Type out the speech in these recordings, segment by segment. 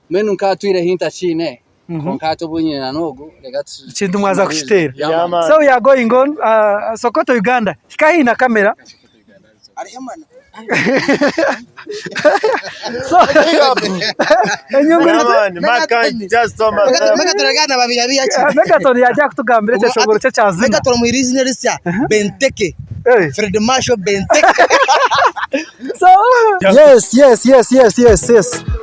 menu nkatwire hinta chine konkato bunye na nogo legati chintu mwaza kushitera. So we are going on Sokoto Uganda. Hikahi na kamera. Arihemana. So Megatone yajya kutugambira cyo shongoro cyo cyazina. Megatone mu irizina risya Benteke. Fred Masho Benteke. So yes.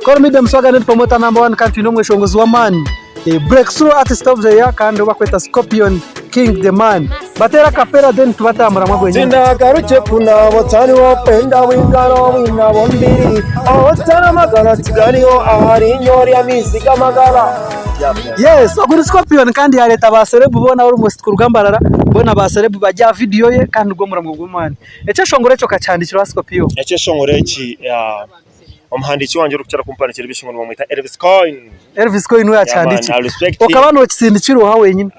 Call me them swagger promoter number 1 country no Beshongozi wa man. Breakthrough artist of the year kandi bakweta Scopion King the man. Batera kapera then tubatamura mwagwenye. Tinda garuche kuna botani wapenda wingaro wina bombiri. Otana magana tigariyo ahari nyori ya misiga magara. Yes, oguri Scopion kandi yareta baserebu bona uri Muscians Mbarara bona baserebu bajya video ye kandi ubwo muramwe bw'umwana. Ece shongore cyo kacandikira Scopion. Ece shongore iki umuhandiki wanje urukira kumpana kiri bishingwa bamwita Elvis Shine. Elvis Shine we yacandiki. Ukabano kisindikiro ha wenyine.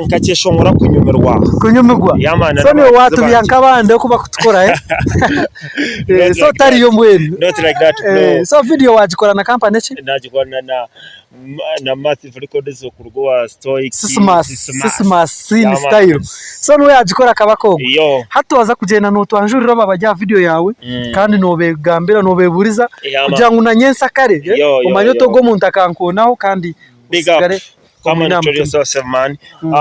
Nkakeshongora kunyumerwa. So ni watu byankabande kuba kutukora so tari yo mwenu. Not like that. No. So video wajikora na company ki? Najikora na Massive Records okurwa Stoic. Sismas style. So no yajikora kabako. Hatoza kugenda no twanjurira babajya video yawe kandi no begambira no beburiza kugira ngo unanyensa kare umanyoto go muntu akankonaho kandi usigare kama introduce man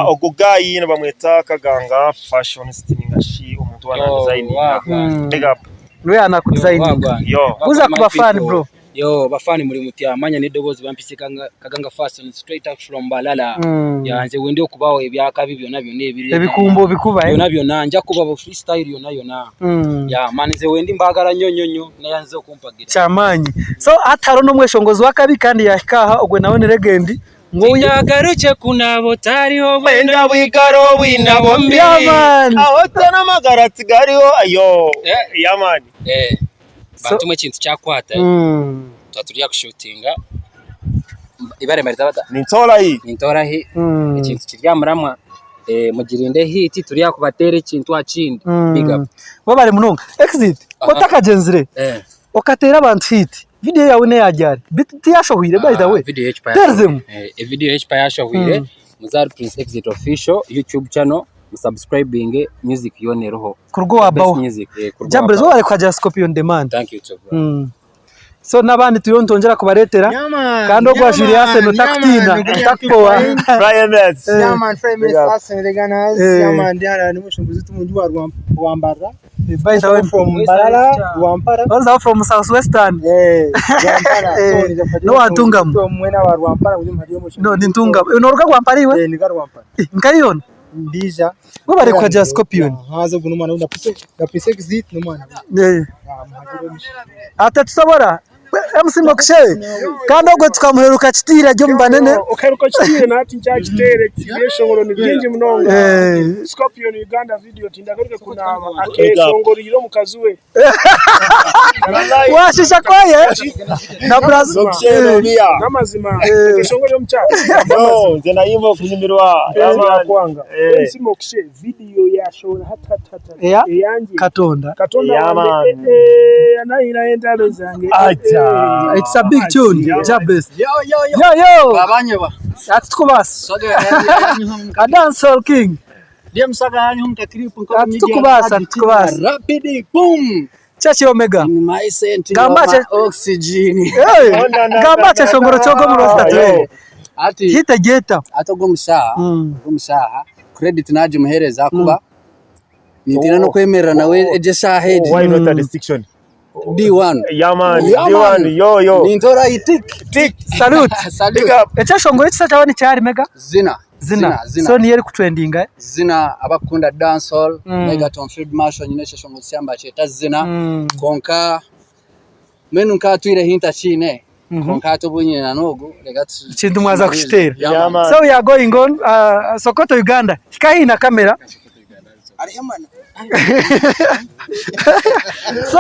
ogugayi bamwita kaganga fashionist ningashi umuntu wana design big up no yana ku design uza kuba fan bro bafani muri mutiyamanya nidogozi bampise kaganga fashion straight out from Mbarara yanze wende okubaho ebyaka bibyo nabyo nebiri ebikumbo bikuba nabyo nanja kuba freestyle yo nayo na ya manize wende mbagara nyonyonyo nayanze okumpagira chamanyi so ataro no Beshongozi wakabi kandi yakaha ogwe nawe ni legend ngoya garuche kuna botari ho wenda wigaro wina bombi ahotana magara tigariho ayo yamani batumwe kintu cyakwata taturiya kushutinga ibare marita bata Nintorahi ikintu kiryamuramwa mugirinde hiti turiya kubatera ikintu akindi big up bo bari munonga exit kotakagenzire okatera abantu hiti video yawe ne yajyari biti yashohire by the way video video yashohire muzari Prince Exit official YouTube channel subscribing music yoneroho kurgo wabaho jambo zo bari kwa Scopion demand. Thank you bro. So nabandi tuyontonjera kubaretera kandi ogwa Julius no takutina takuwa Friends famous assassin reganas diana ni Beshongozi tumunju wa Mbarara by the way from Mbarara Rwampara also from South Western Rwampara no atungam mwena wa Rwampara uri mariyo no nintungam unoruka Rwampara iwe ni Rwampara nkayibona ndija bo bari kwa Scopion hazo guno mwana na Prince Exit no mwana atatusabora MC kandi ogwe tukamuheruka kitira ryo mbanene ukaruka kitire nati ncha kitere kibeshongoro ni byinji munongo Scopion Uganda video tindagaruke kuna akeshongoro iro mukazuwe washisha kwaye na brazo namazima akeshongoro yo mcha no nze nayimba kunyimirwa kwanga MC video ya shona hata yangi katonda anaenda bezange it's a big tune Jabez yo babanyeba atukubasa a dancehall king dem saga hanyum ka clip ko atukubasa rapid boom chachi omega my scent gambache oxygen gambache shongoro chogo mu rasta ati hita geta atogo mushaha credit naje muhereza kuba nitina no kwemera nawe eje shahed why not a distinction D1 D1 yo Nintorahi tick salute big up echa shongoro kisa cyabani cyari mega zina so ni yeri kutrendinga zina abakunda dancehall Megatone field marshal nyine Shongoro cyamba cheta zina konka menu nkatwire hinta chine konka to bunye na nogo legati chintu mwaza kushitera. So we are going on Sokoto Uganda. Hikahi na kamera arihemana so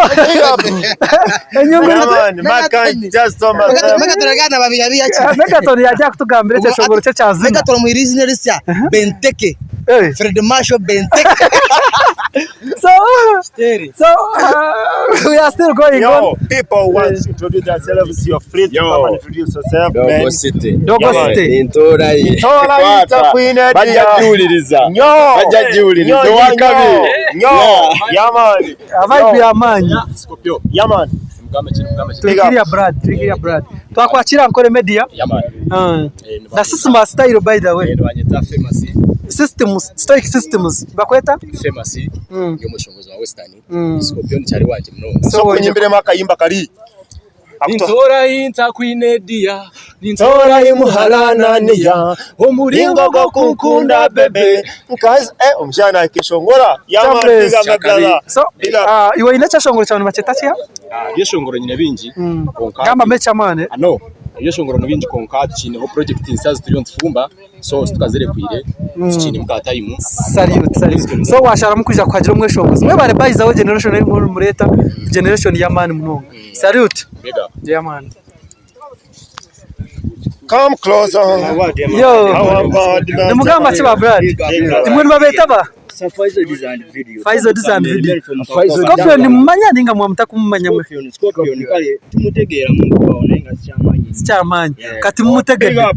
Megatone yajya kutugambira cyo shongoro cyo cyazina Megatone mu irizina risya Benteke Fred Masho Benteke we are still going on. People want to introduce themselves. You're free to come and introduce yourself. Dogo City. Nintorahi. Yaman. Tukiria Brad. Twakwachira nkore media. Na system style by the way. Systems, stoic systems. Bakweta? Famous. Yo mushongozi wa wesstern. Scopion cyari wanje mnongo. So kunyimbere makayimba kari. Nintorahi ntakwinedia. Nintorahi muhalananiya. Umuringo go kunkunda bebe. Nkazi umjana kishongora. Yaman biga mabala. So iwe inacha shongoro cyane macetachi? Iyo shongoro nyine bingi. Kama mecha mane. No. Iyo shongoro nibingi konka chine ho project insazi turiyo ntfumba. So tukazere kwire. Chine mukata imu. Salute. So washara mukuja kwagira umwe shongozi. Mwe bare bayiza we generation iri muri mureta generation ya man mnongo. Salute. Yeah man. Come closer. Yo. Nimugamba chiba Brad. Timwe babeta ba. Faizo design video. Scopion mmanya ninga mwamta kumumanya mwe. Scopion kale tumutegera mu kwaona inga Chamanyi. Kati mumutegera.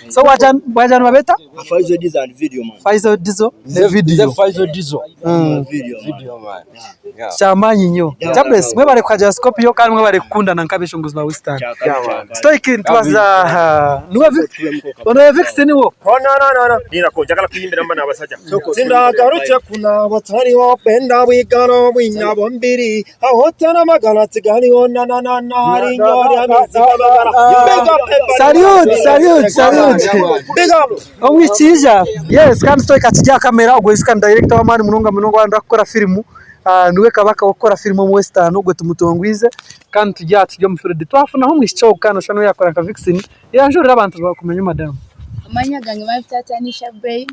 So wajan babeta? Faizo design video man. Faizo Dizo the video. Faizo Dizo Video man. Chamanyi nyo. Jables mwe bare kwaja Scopion kandi mwe bare kunda na nkabeshongozi ba wesstern. Stoic ntwaza nuwa vixen wo. No. Nina ko jagala kuyimbira mbana abasaja. Sindagarutse kuna batari wapenda wigano winyabo mbiri. Hotel Mbarara tigani ona na ari nyori amizika magara. Salute. Big up. Omwichija. Yes, kandi Stoic atijya kamera ugwizika director wa mani munonga wanda gukora filmu. Nuwe kabaka ukora filmu mu western ugwe tumutongwize kandi tujya mu firide twafuna ho mwisho kana shano yakora ka vixen yanjurira abantu bakumenya madam amanya gange babitatanisha bay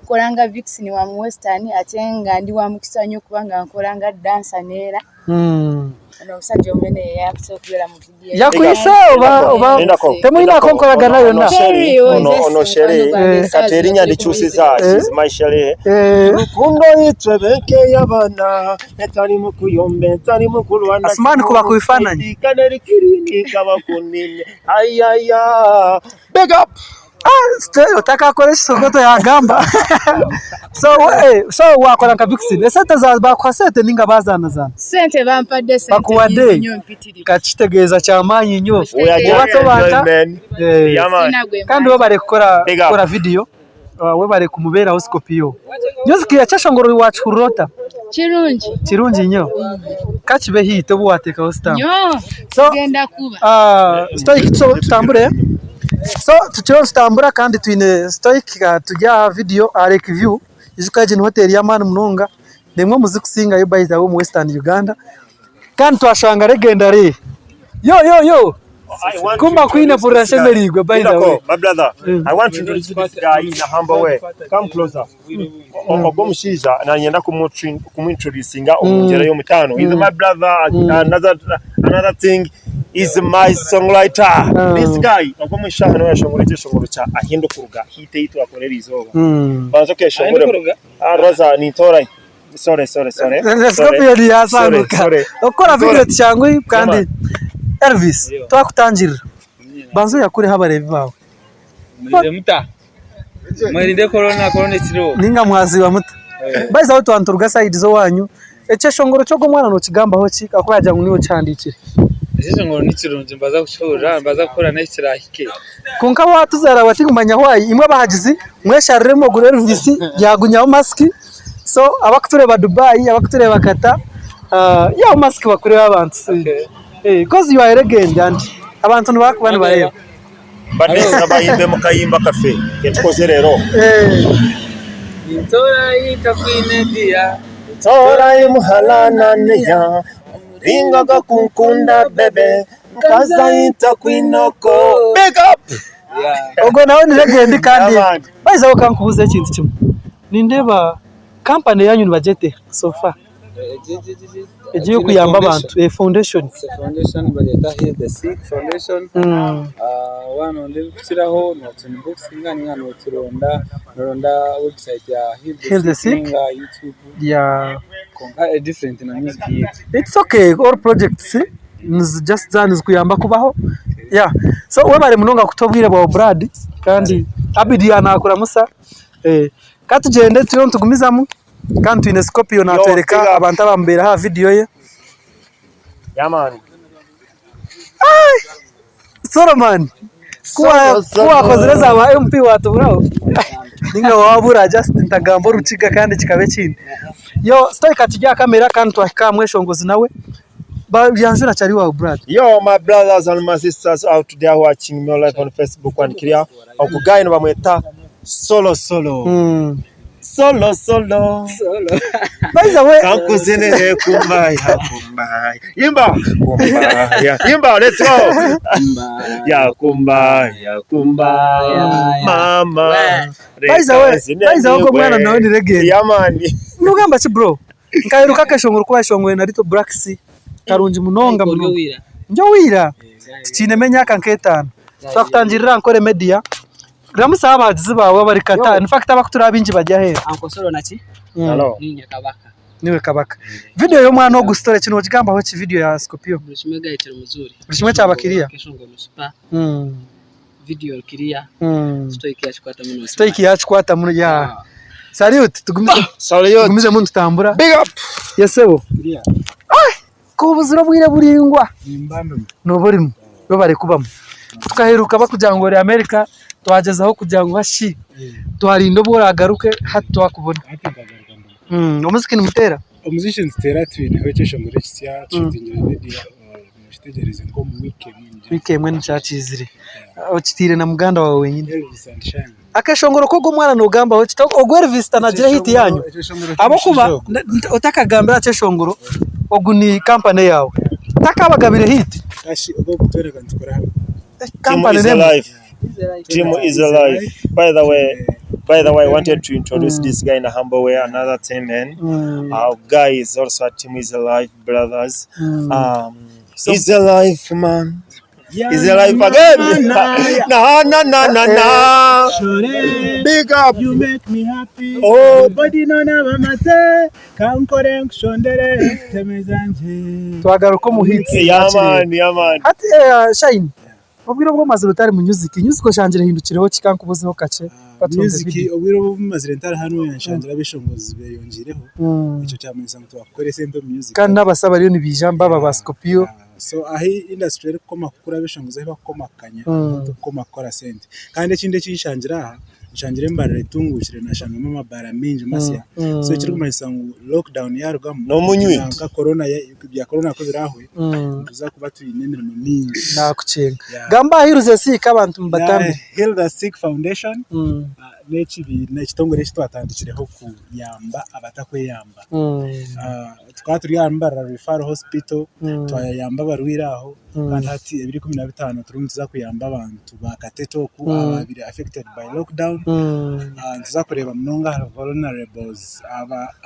koranga vixen wa mu western atenga ndi wa mukisanyo kubanga nkoranga dancer nera no sajo mene yakso kubera mu video yakwisa oba temuina konkoraga nayo na ono shere katerinya ndichusiza is my shere rukundo yitrebeke yabana etani mukuyombe etani mukulwana asmani kuba kuifananya kaneri kirini kabakunine ayaya big up utaka koresha sokoto ya gamba so wakora ka vixen esete za bakwasete ninga bazana sente bampadde sente bakuwade kachitegeza chamanyi nyo wato bata kandi bo bare kora video we bare kumubera ho Scopion nyozikiya cyashongoro wacu kurota kirungi nyo kachibe hito buwateka ho stamp so genda kuba Stoic tutambure so tuchiro stambura kandi twine Stoic tujya video review izukaje ni hotel ya man munonga nemwe muzikusinga yo by the way mu western Uganda kandi twashanga legendary yo kumba kwina production merigwe by the way my brother I want to introduce this guy in a humble way. Come closer. Ogo mushiza na nyenda kumintroducinga omungera yo mutano. He's my brother. Another thing is my songwriter. This guy ogo mushaha no yashongorete shongoro cha ahindo kuruga hite itu akorera izoba banzo ke shongoro roza Nintorahi. Sorry. Scopion yasanuka okora video cyangwa kandi Elvis twakutangira banzo yakure habarebi bawe Mwirinde corona tsiro ninga mwazi wa muta baza watu anturuga side zo wanyu eche shongoro cyo mwana no kigamba ho kika ko yaja nguniyo cyandikire ese ngoro nikirunje mbaza gushora mbaza gukora n'ikirahike konka watuzara bati kumanya hwayi imwe bahagizi mwesharremo gure Elvis yagunyaho mask so abakutureba Dubai abakutureba Kata ya mask bakureba abantu because you are legend and abantu bakubana bareba banesa bayimbe mukayimba cafe yetkoze rero Nintorahi takwinedia Nintorahi muhalananiya ringa gakunkunda bebe kazaita kwinoko big up ogo nawe ni legend kandi baza ukankubuza ikintu kimwe nindeba company yanyu nibajete so far egiye kuyamba abantu foundation bageta Heal the Sick Foundation one on the kiraho no box ingana no turonda website ya Heal the Sick YouTube konka different na music yet. It's okay, all projects just done kuyamba kubaho so we bari munonga kutobwire ba Brad kandi abidi anakura musa katugende tugumizamu kandi twine Scopion atereka abantu abambera ha video ye man Solomon kuwa kozereza aba MP watu bro ninga wabura just ntagambo ruciga kandi kikabe kindi stay katijya kamera kandi twahika Mweshongozi nawe byanjura cyari wa Brad. My brothers and my sisters out there watching me live on Facebook and Kiria okugayino bamweta solo by the way kankuzenere kumbaya yimba let's go kumbaya mama by the way ko mwana nawe ni reggae man nugamba ki bro nkairuka kashongoro kuba shongwe na rito Black Sea karungi munonga njo wira tikinemenya kanketana twakutangirira nkore media Gramusa abagizi bawe bari kata in fact abakutura bingi bajya he ankosoro naki hello niwe kabaka video yo mwana ogustore kino kigamba ho ki video ya Scopion burishime gaitero muzuri burishime cyabakiriya keshongo musipa video kiriya stoiki yachikwata muno ya salute tugumize muntu tambura big up yesebo ko buzura bwire buringwa no burimu bo bare kubamo tukaheruka bakujangore America twagezaho kujango hashi twarindo boragaruke hato akubona umuziki ni mutera Muscians Here twine wekeshongore kisya tutingira video mushitegereze ngo mu weekend mwe ncyakizire okitire na muganda wawe wenyine Elvis Shine akashongoro ko gumwana no gamba ho Elvis tanagira hit yanyu abo kuba utakagambira cyeshongoro oguni company yawe takabagabire hit kashi ogo gutwereka ntukora hano company Team is alive. By the way, I wanted to introduce this guy in a humble way. Another team, man. Our guy is also a Team is alive, brothers. He's alive, man. He's alive again. Na. Big up. You make me happy. Oh, body no never matter. Kankore nkushondere temezanje. Twagaruka mu hit. Yeah man. Ati Shine. Obwiro bwo maziro tari mu music ko shanjire hindukireho kikankubuzeho kace music obwiro bwo maziro tari hano yanshanjira Beshongozi beyongireho icyo cyamuza ngo twakore sembe music kandi nabasaba ryo nibijamba baba Scopion so ahi industry ko makura Beshongozi bakomakanya ko makora sente kandi ikindi cyishanjira Muscians Mbarara itungukire nashanga mama bara minji masya so kiri kumayisangu lockdown yarugamo no munywi ka corona ya corona ko birahwe tuza kuba tuyinenera mu minji nakucenga gamba hiruze sika abantu mbatambi Heal the Sick Foundation nechibi nekitongore kitwatandikireho ku yamba abatakweyamba twaturi Mbarara Referral Hospital twayamba barwiraho kandi hati 2015 turumutiza kuyamba abantu bakateto ku ababiri affected by lockdown tuza kureba mnonga vulnerables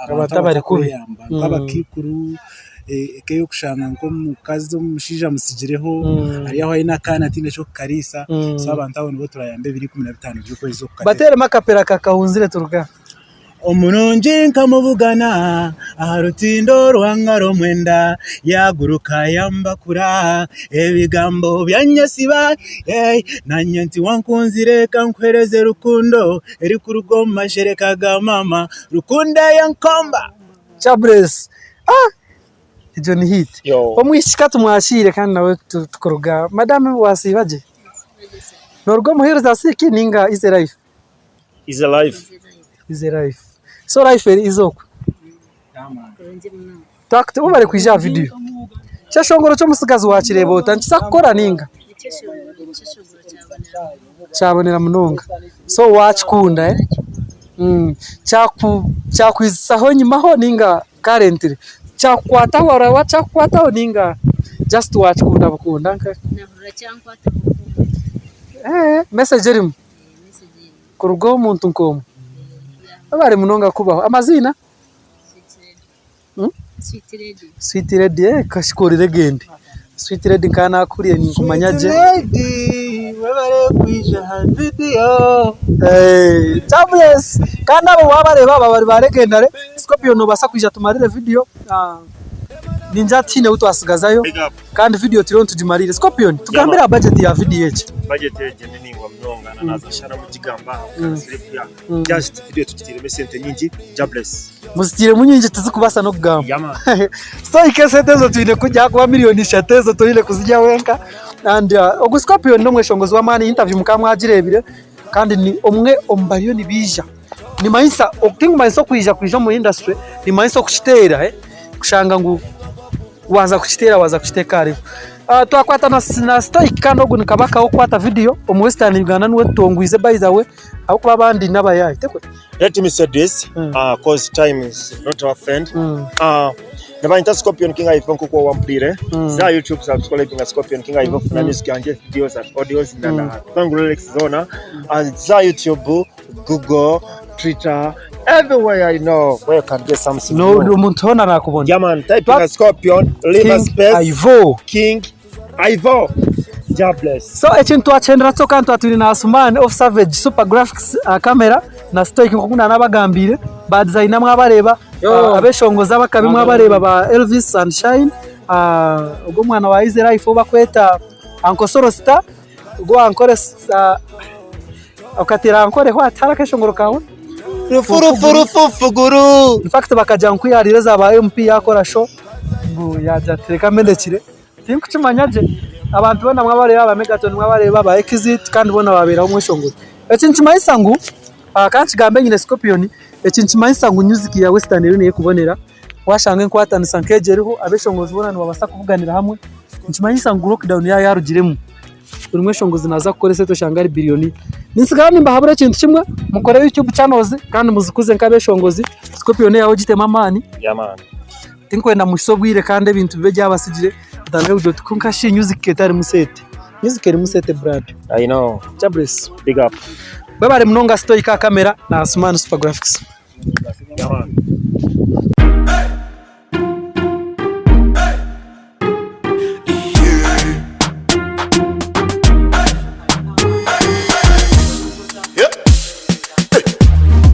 abatabari kuyamba nk'abakikuru ekeyo kushanga ngo mukazi umushija musigireho ari yaho ina kana tinde cyo karisa so abantu abo nibo turayambe 2015 by'ukwezi ukate batere makapera kakahunzire turuka omunonje nkamubugana aharutindo ruhangaro mwenda yaguruka yambakura ebigambo byanyasiba nanyanti wankunzire kankwereze rukundo eri kurugoma sherekaga mama rukunda yankomba Chables ijo ni hit omwishika tumwashire kandi nawe tukuruga madame wasibaje norgo muhero zasiki ninga is alive so life is ok takte ubare kwija video cyashongoro cyo musigazi wakirebo tankisa gukora ninga cyabonera munonga so wachikunda cyakwisaho nyuma ho ninga currently chakwata wara wachakwata ninga just wachikunda bakunda nka message rim kurugo umuntu nkomo abari munonga kubaho amazina Sweet Lady kashikori legend. Sweet Lady kana kuriye nkumanyaje. Webare kwija video. Jobless. Kandi abo wabareba bari baregendare. Scopion no basa kwija tumarire video. Ninja tine utwasigazayo. Kandi video tirion tujimarire. Scopion tugambira budget ya video yeche. Budget yeche ningwa mnonga na naza shara mujigamba kasiripya. Just video tutireme sente nyingi. Jobless. Musitire munyinje tuzikubasa no kugamba. Yama. So ikesetezo tuine kujya kuba miliyoni shatezo toile kuzijya wenka. And Scopion no mweshongozi wa mani interview mukamwagirebire kandi ni omwe ombariyo nibija. Ni maisa okutinga maisa kwija mu industry ni maisa kushitera kushanga ngu waza kuchiteka arifu. Twakwata na stoic kandi ogu nikabaka okwata video omu western Uganda nwe tongwize by the way aho kuba bandi nabayayi tekwe. Let me say this cause time is not our friend. Nabanyita Scopion King Aivo nkuko wampire za YouTube subscribe nga Scopion King Aivo na music yanje videos and audios na Bangladesh zona za YouTube, Google, Twitter, everywhere I know where you can get something. No umuntu hona nakubona. Yeah man, type in Scopion, leave a space. Aivo. King Aivo. Jobless. So echintu achendera tsoka ntu aturi na Asumani of Savage Super Graphics camera na stoic nkukunda nabagambire ba designer mwabareba abeshongoza bakabimwe abareba ba Elvis Shine ubwo mwana wa Aivo bakweta Uncle Soro Star ubwo ankore okatira ankore ho atara keshongoro kawe fuguru. In fact bakaja nkwiyarira ba MP yakora show ngo yaja tereka mendekire tinkucimanyaje abantu bona mwabareba ba Megatone mwabareba ba Exit kandi bona babera umweshongozi ekinchima isangu kanchi gambe nyine Scopion ekinchima isangu music ya western rero niye kubonera washange nkwatanisa nkejeriho abeshongozi bona nibabasa kuvuganira hamwe nchima isangu lockdown ya yarugiremu umweshongozi naza gukora seto shangari billion nisigana mbahabura ikintu kimwe mukore YouTube channels kandi muzikuze nkabeshongozi Scopion yaho gitema mani yaman tinkwenda musobwire kandi ibintu bibe byabasigire dane.kunkashi music ketari musete music eri musete brand I know. Jobless Big up. babare mnonga stoic camera na Asumani Super Graphics. Yaman.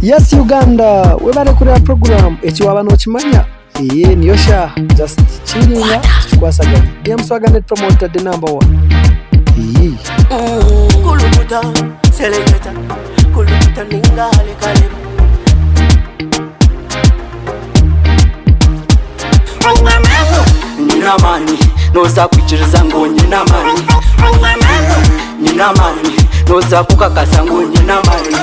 Yes Uganda, webare kuri program ekiwaba no kimanya niyo sha just chillinga chikwasaga Swaganet promoter the number 1 kulubuta selector kulubuta ningale kale nina mani noza kuchiriza ngo nina mani nina mani noza kukakasa ngo nina mani